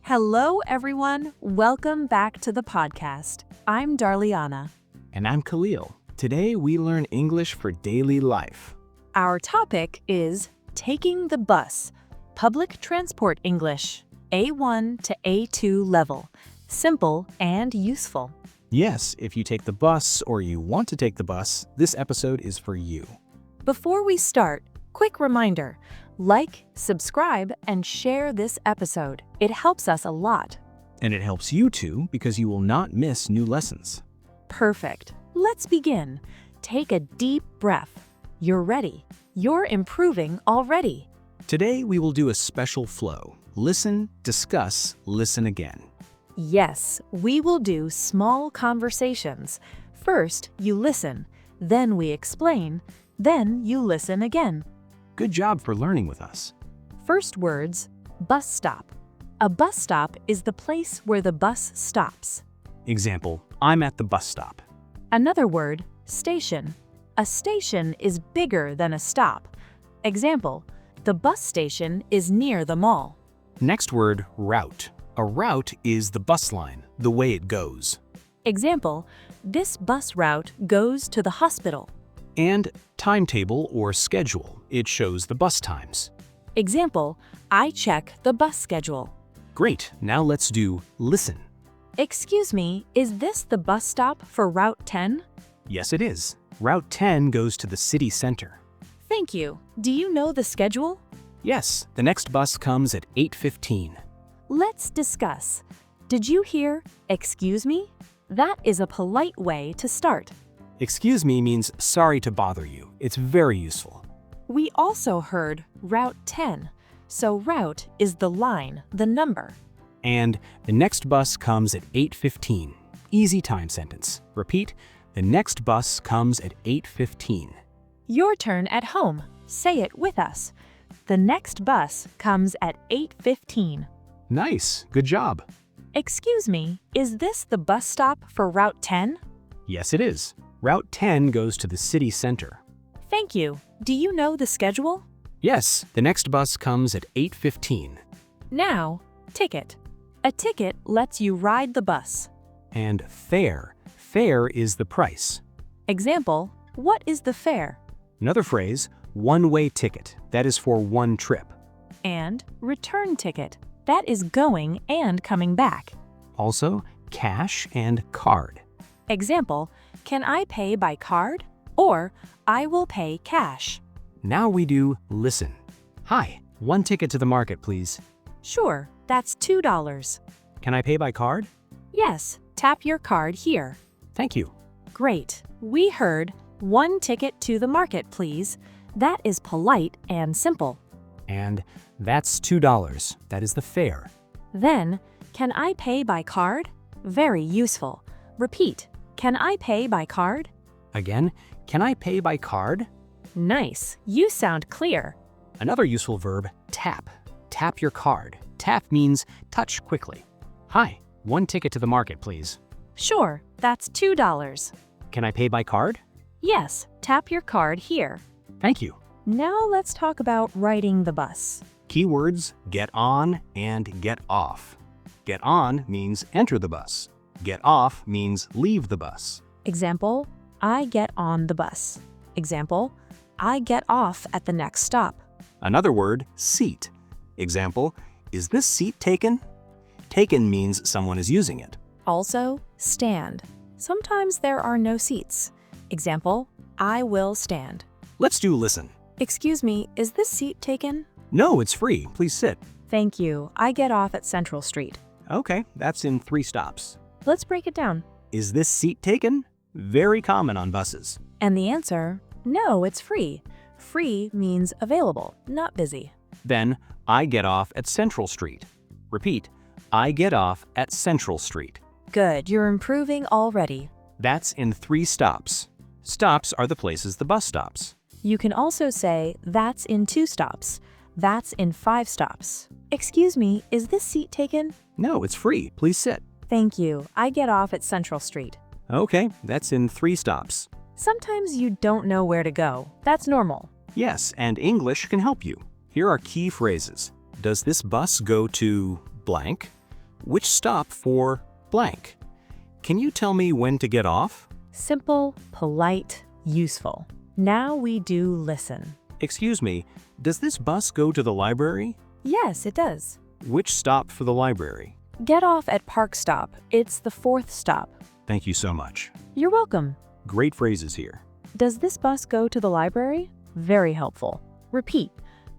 Hello, everyone. Welcome back to the podcast. I'm Darlianah. And I'm Khaleel. Today we learn English for daily life. Our topic is taking the bus, public transport English, A1 to A2 level, simple and useful. Yes, if you take the bus or you want to take the bus, this episode is for you. Before we start, quick reminder, like, subscribe, and share this episode. It helps us a lot. And it helps you too because you will not miss new lessons. Perfect. Let's begin. Take a deep breath. You're ready. You're improving already. Today we will do a special flow. Listen, discuss, listen again. Yes, we will do small conversations. First, you listen, then we explain, then you listen again. Good job for learning with us. First words, bus stop. A bus stop is the place where the bus stops. Example, I'm at the bus stop. Another word, station. A station is bigger than a stop. Example, the bus station is near the mall. Next word, route. A route is the bus line, the way it goes. Example, this bus route goes to the hospital. And timetable or schedule. It shows the bus times. Example, I check the bus schedule. Great, now let's do listen. Excuse me, is this the bus stop for Route 10? Yes, it is. Route 10 goes to the city center. Thank you. Do you know the schedule? Yes, the next bus comes at 8:15. Let's discuss. Did you hear, excuse me? That is a polite way to start. Excuse me means sorry to bother you. It's very useful. We also heard Route 10. So route is the line, the number. And the next bus comes at 8:15. Easy time sentence. Repeat, the next bus comes at 8:15. Your turn at home. Say it with us. The next bus comes at 8:15. Nice, good job. Excuse me, is this the bus stop for Route 10? Yes, it is. Route 10 goes to the city center. Thank you. Do you know the schedule? Yes, the next bus comes at 8:15. Now, ticket. A ticket lets you ride the bus. And fare. Fare is the price. Example, what is the fare? Another phrase, one-way ticket. That is for one trip. And return ticket. That is going and coming back. Also, cash and card. Example, can I pay by card? Or, I will pay cash. Now we do listen. Hi, one ticket to the market, please. Sure, that's $2. Can I pay by card? Yes, tap your card here. Thank you. Great. We heard, one ticket to the market, please. That is polite and simple. And that's $2. That is the fare. Then, can I pay by card? Very useful. Repeat, can I pay by card? Again, can I pay by card? Nice, you sound clear. Another useful verb, tap. Tap your card. Tap means touch quickly. Hi, one ticket to the market, please. Sure, that's $2. Can I pay by card? Yes, tap your card here. Thank you. Now let's talk about riding the bus. Keywords, get on and get off. Get on means enter the bus. Get off means leave the bus. Example, I get on the bus. Example, I get off at the next stop. Another word, seat. Example, is this seat taken? Taken means someone is using it. Also, stand. Sometimes there are no seats. Example, I will stand. Let's do listen. Excuse me, is this seat taken? No, it's free. Please sit. Thank you. I get off at Central Street. Okay, that's in 3 stops. Let's break it down. Is this seat taken? Very common on buses. And the answer, no, it's free. Free means available, not busy. Then, I get off at Central Street. Repeat, I get off at Central Street. Good, you're improving already. That's in 3 stops. Stops are the places the bus stops. You can also say, that's in 2 stops. That's in 5 stops. Excuse me, is this seat taken? No, it's free. Please sit. Thank you. I get off at Central Street. Okay, that's in 3 stops. Sometimes you don't know where to go. That's normal. Yes, and English can help you. Here are key phrases. Does this bus go to blank? Which stop for blank? Can you tell me when to get off? Simple, polite, useful. Now we do listen. Excuse me, does this bus go to the library? Yes, it does. Which stop for the library? Get off at Park Stop. It's the 4th stop. Thank you so much. You're welcome. Great phrases here. Does this bus go to the library? Very helpful. Repeat.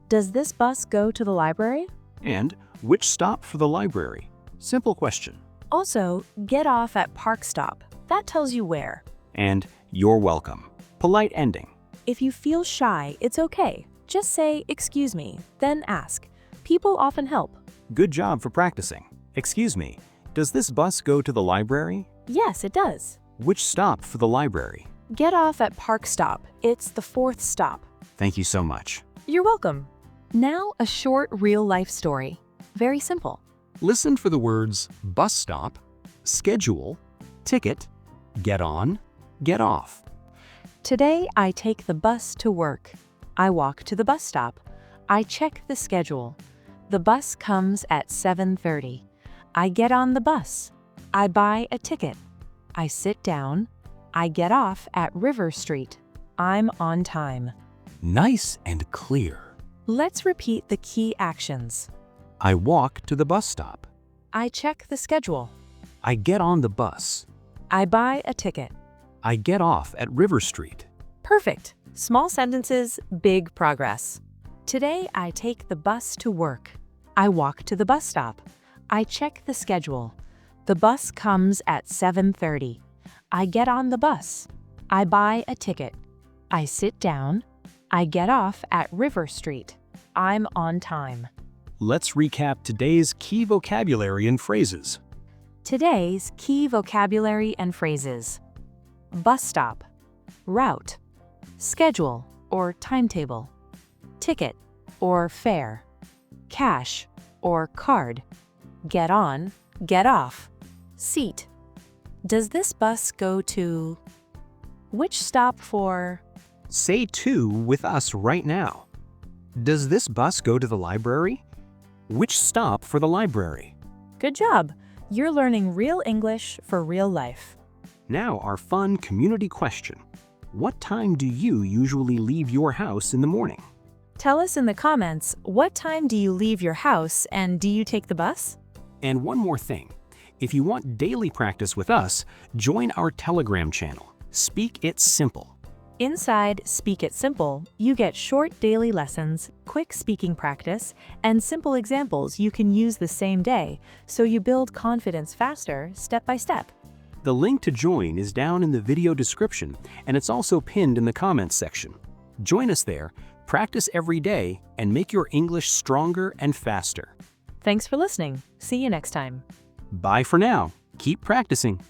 Does this bus go to the library? And which stop for the library? Simple question. Also, get off at Park Stop. That tells you where. And you're welcome. Polite ending. If you feel shy, it's okay. Just say, excuse me, then ask. People often help. Good job for practicing. Excuse me, does this bus go to the library? Yes, it does. Which stop for the library? Get off at Park Stop. It's the 4th stop. Thank you so much. You're welcome. Now, a short real-life story. Very simple. Listen for the words bus stop, schedule, ticket, get on, get off. Today, I take the bus to work. I walk to the bus stop. I check the schedule. The bus comes at 7:30. I get on the bus. I buy a ticket. I sit down. I get off at River Street. I'm on time. Nice and clear. Let's repeat the key actions. I walk to the bus stop. I check the schedule. I get on the bus. I buy a ticket. I get off at River Street. Perfect. Small sentences, big progress. Today, I take the bus to work. I walk to the bus stop. I check the schedule. The bus comes at 7:30. I get on the bus. I buy a ticket. I sit down. I get off at River Street. I'm on time. Let's recap today's key vocabulary and phrases. Today's key vocabulary and phrases. Bus stop, route, schedule or timetable, ticket or fare, cash or card, get on, get off, seat. Does this bus go to? Which stop for? Say to with us right now. Does this bus go to the library? Which stop for the library? Good job! You're learning real English for real life. Now our fun community question. What time do you usually leave your house in the morning? Tell us in the comments, what time do you leave your house and do you take the bus? And one more thing. If you want daily practice with us, join our Telegram channel, Speak It Simple. Inside Speak It Simple, you get short daily lessons, quick speaking practice, and simple examples you can use the same day, so you build confidence faster, step by step. The link to join is down in the video description, and it's also pinned in the comments section. Join us there, practice every day, and make your English stronger and faster. Thanks for listening. See you next time. Bye for now. Keep practicing.